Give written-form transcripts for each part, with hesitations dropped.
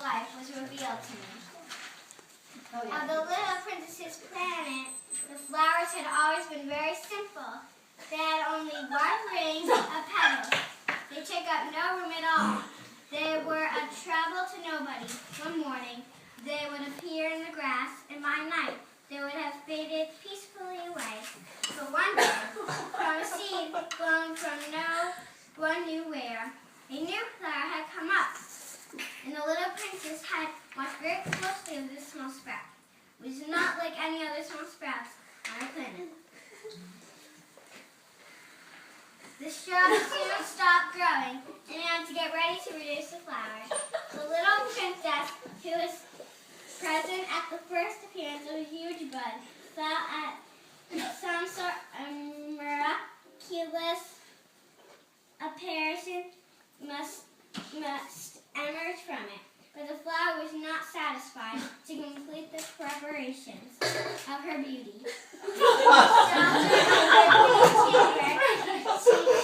life was revealed to me. Oh, yeah. On the little princess's planet, the flowers had always been very simple. They had only one ring of petals. They took up no room at all. They were a trouble to nobody. One morning, they would appear in the grass, and by night, they would have faded peacefully away. But one day, from a seed blown from no one knew where, a new flower had come up, and the little princess had watched very closely of this small sprout. It was not like any other small sprouts on our planet. The shrub soon stopped growing, and had to get ready to reduce the flower. The little princess, who was present at the first appearance of a huge bud, felt at some sort of miraculous apparition must emerge from it. But the flower was not satisfied to complete the preparations of her beauty. She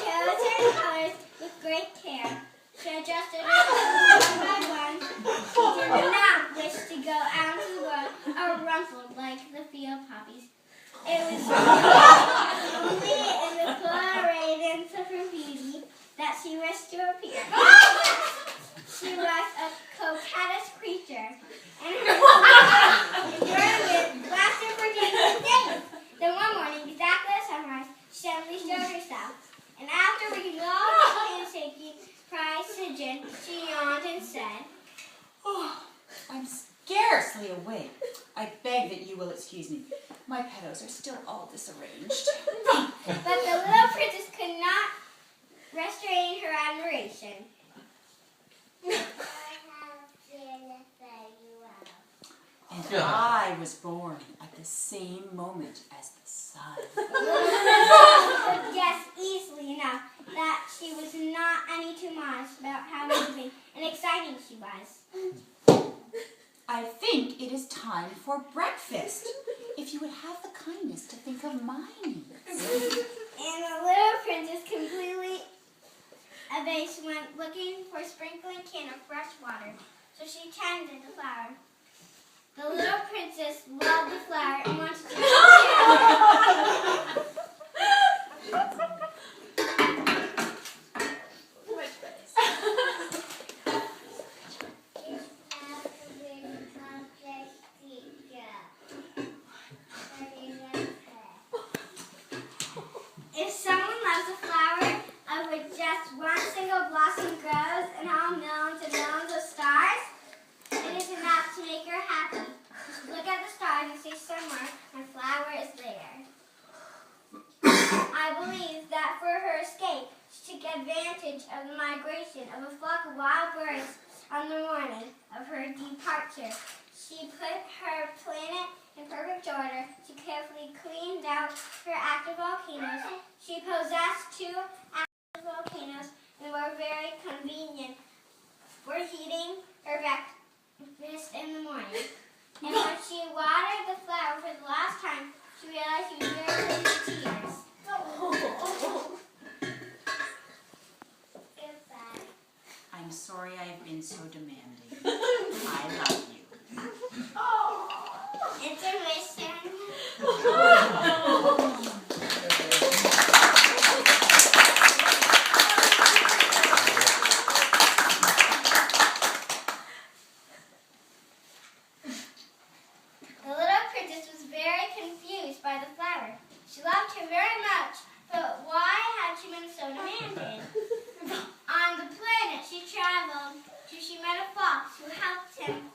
chose her colors with great care. She adjusted her clothes one by one. She did not wish to go out into the world rumpled like the field poppies. It was only in the full radiance of her beauty that she wished to appear. She was a coquettish creature, and her enjoyment lasted for days and days. Then one morning, exactly at sunrise, she suddenly showed herself, and after making all the handshaking precision, she yawned and said, Oh, I'm scarcely awake. I beg that you will excuse me. My petals are still all disarranged. But the little princess could not restrain her admiration. And I was born at the same moment as the sun. Could guess easily enough that she was not any too modest about how moving and exciting she was. I think it is time for breakfast. If you would have the kindness to think of my needs. And the little princess, completely abased, went looking for a sprinkling can of fresh water. So she tended the flower. The little princess loved the flower and wanted to take care of it. If someone loves a flower of which just one single blossom grows and all millions and millions of stars, it is enough to make her happy. Just look at the stars and see somewhere my flower is there. I believe that for her escape, she took advantage of the migration of a flock of wild birds on the morning of her departure. She put her planet in perfect order. She carefully cleaned out her active volcanoes. She possessed 2 active volcanoes and were very convenient for heating her breakfast in the morning. And when she watered the flower for the last time, she realized she was very close to tears. Goodbye. I'm sorry I've been so demanding. I love you. It's a mission. The little princess was very confused by the flower. She loved her very much, but why had she been so demanding? On the planet she traveled till she met a fox who helped him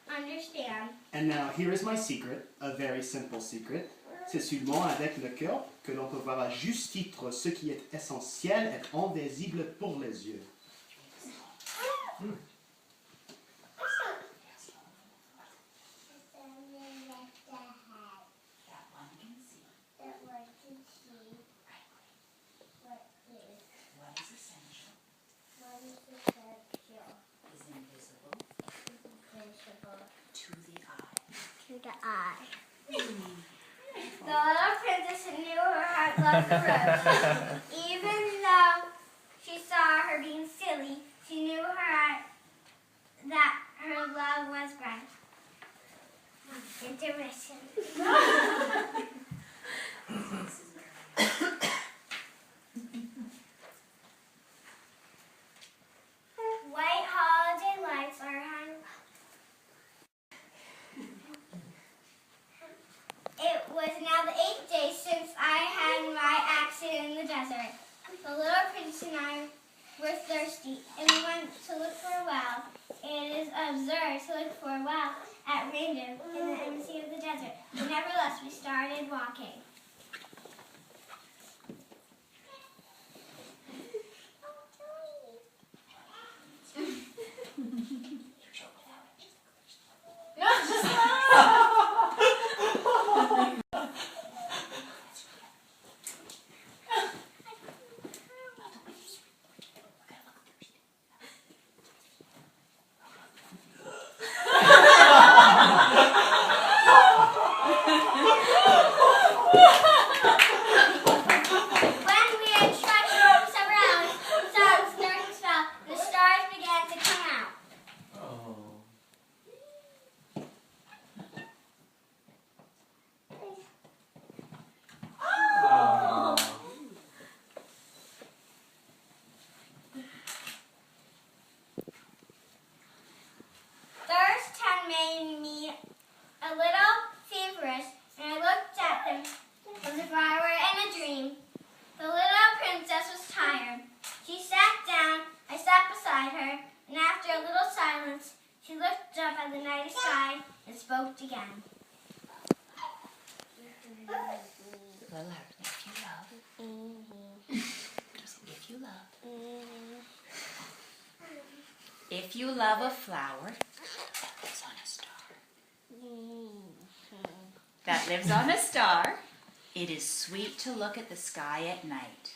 understand. And now here is my secret, a very simple secret. C'est seulement avec le cœur que l'on peut voir à juste titre ce qui est essentiel et invisible pour les yeux. The eye. The little princess knew her heart loved the rose. Even though she saw her being silly, she knew her heart that her was grand. Intermission. White holiday lights are hung. It was now the 8th day since I had my accident in the desert. The little prince and I were thirsty, and we went to look for a well. It is absurd to look for a well at random in the empty of the desert. But nevertheless, we started walking. Made me a little feverish, and I looked at them as if I were in a dream. The little princess was tired. She sat down, I sat beside her, and after a little silence, she looked up at the night sky and spoke again. If you love. If you love. If you love a flower that lives on a star, it is sweet to look at the sky at night.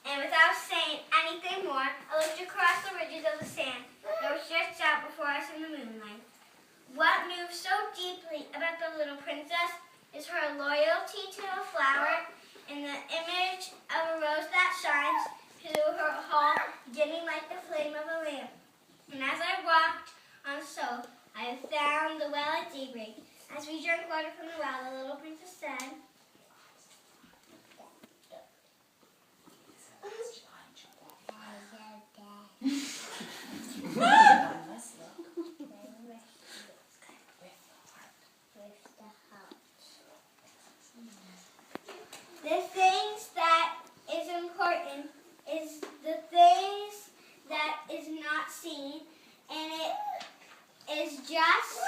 And without saying anything more, I looked across the ridges of the sand that were stretched out before us in the moonlight. What moved so deeply about the little princess is her loyalty to a flower and the image of a rose that shines through her heart, dimming like the flame of a lamp. And as I walked on so, I found the well at daybreak. As we drank water from the well, the little princess said, the things that is important is the things that is not seen, and it is just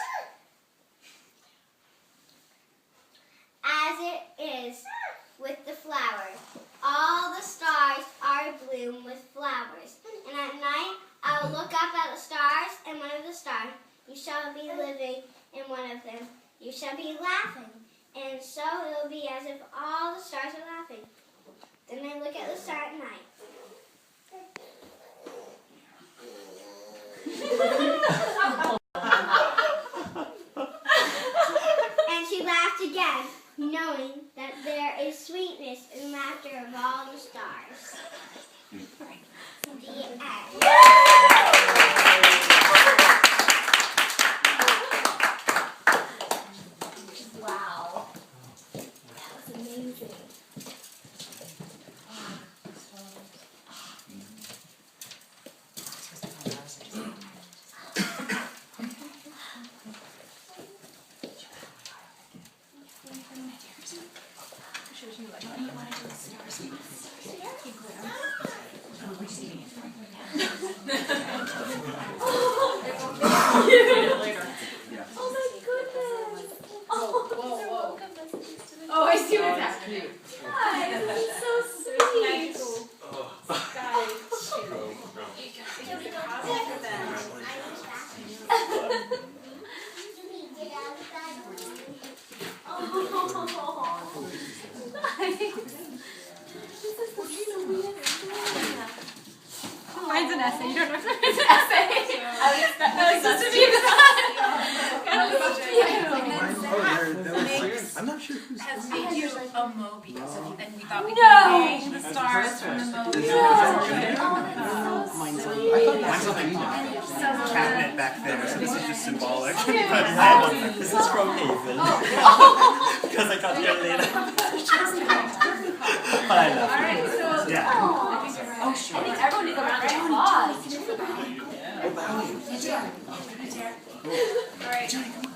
as it is with the flowers. All the stars are abloom with flowers, and at night I will look up at the stars, and one of the stars, you shall be living in one of them. You shall be laughing, and so it will be as if all the stars are laughing. Then I look at the star at night. And she laughed again, knowing that there is sweetness in laughter of all the stars. The end. Wow. That was amazing. Oh, I see what's happening. Hi, this is so sweet. Mine's an essay. You don't have to write an essay. That was supposed to be I'm not sure who's has made you a Moby, and we thought we could make the stars from the Moby. Mine's on the cabinet back there, so this is just symbolic. But this is from Haven. Because I got here later. But I love it. Alright, so Yeah. Oh, sure. I think everyone needs a round of applause. Alright.